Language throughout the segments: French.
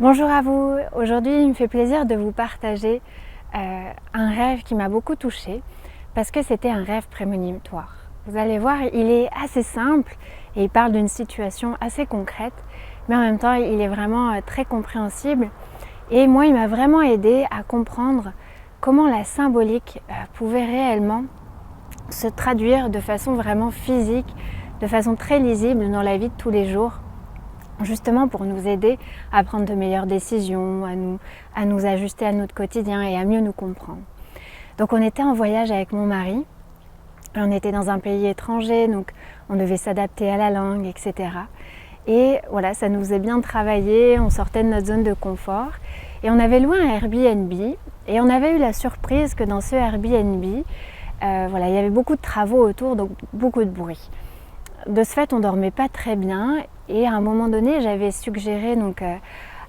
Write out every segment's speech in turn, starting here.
Bonjour à vous, aujourd'hui il me fait plaisir de vous partager un rêve qui m'a beaucoup touchée parce que c'était un rêve prémonitoire. Vous allez voir, il est assez simple et il parle d'une situation assez concrète, mais en même temps il est vraiment très compréhensible et moi il m'a vraiment aidé à comprendre comment la symbolique pouvait réellement se traduire de façon vraiment physique, de façon très lisible dans la vie de tous les jours, justement pour nous aider à prendre de meilleures décisions, à nous ajuster à notre quotidien et à mieux nous comprendre. Donc on était en voyage avec mon mari, on était dans un pays étranger, donc on devait s'adapter à la langue, etc. Et voilà, ça nous faisait bien travailler, on sortait de notre zone de confort. Et on avait loué un Airbnb et on avait eu la surprise que dans ce Airbnb, voilà, il y avait beaucoup de travaux autour, donc beaucoup de bruit. De ce fait, on ne dormait pas très bien et à un moment donné, j'avais suggéré donc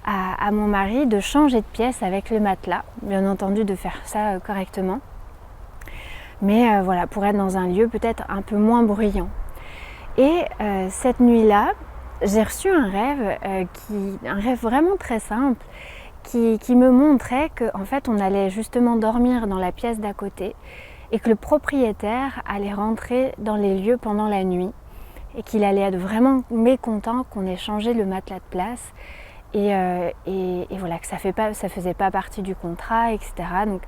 à mon mari de changer de pièce avec le matelas, bien entendu de faire ça correctement, mais voilà, pour être dans un lieu peut-être un peu moins bruyant. Et cette nuit-là, j'ai reçu un rêve vraiment très simple qui me montrait qu'en fait on allait justement dormir dans la pièce d'à côté et que le propriétaire allait rentrer dans les lieux pendant la nuit et qu'il allait être vraiment mécontent qu'on ait changé le matelas de place et voilà, que ça faisait pas partie du contrat, etc. Donc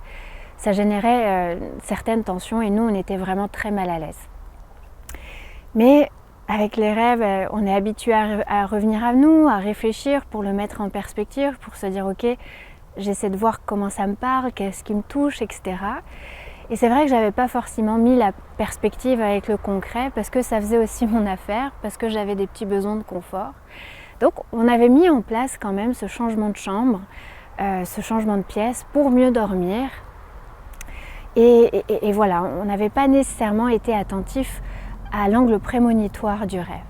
ça générait certaines tensions et nous on était vraiment très mal à l'aise. Mais avec les rêves, on est habitué à revenir à nous, à réfléchir pour le mettre en perspective, pour se dire ok, j'essaie de voir comment ça me parle, qu'est-ce qui me touche, etc. Et c'est vrai que j'avais pas forcément mis la perspective avec le concret parce que ça faisait aussi mon affaire, parce que j'avais des petits besoins de confort. Donc on avait mis en place quand même ce changement de chambre, ce changement de pièce pour mieux dormir. Et voilà, on n'avait pas nécessairement été attentif à l'angle prémonitoire du rêve.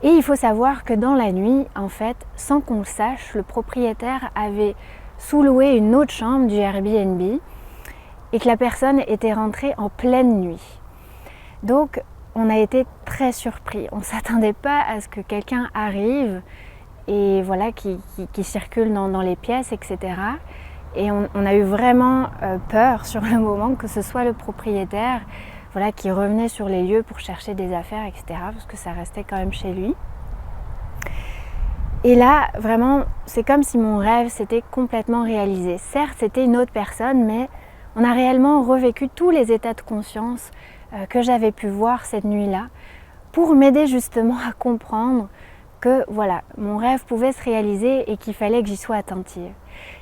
Et il faut savoir que dans la nuit, en fait, sans qu'on le sache, le propriétaire avait sous-loué une autre chambre du Airbnb et que la personne était rentrée en pleine nuit. Donc on a été très surpris, on ne s'attendait pas à ce que quelqu'un arrive et voilà, qui circule dans les pièces, etc. Et on a eu vraiment peur sur le moment que ce soit le propriétaire, voilà, qui revenait sur les lieux pour chercher des affaires, etc. parce que ça restait quand même chez lui. Et là, vraiment, c'est comme si mon rêve s'était complètement réalisé. Certes, c'était une autre personne, mais on a réellement revécu tous les états de conscience que j'avais pu voir cette nuit-là pour m'aider justement à comprendre que voilà, mon rêve pouvait se réaliser et qu'il fallait que j'y sois attentive.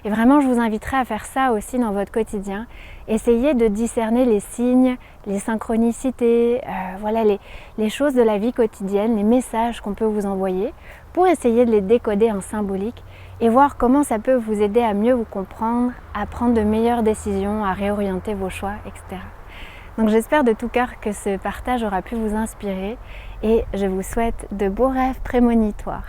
Et vraiment, je vous inviterai à faire ça aussi dans votre quotidien. Essayez de discerner les signes, les synchronicités, voilà, les choses de la vie quotidienne, les messages qu'on peut vous envoyer pour essayer de les décoder en symbolique et voir comment ça peut vous aider à mieux vous comprendre, à prendre de meilleures décisions, à réorienter vos choix, etc. Donc j'espère de tout cœur que ce partage aura pu vous inspirer et je vous souhaite de beaux rêves prémonitoires.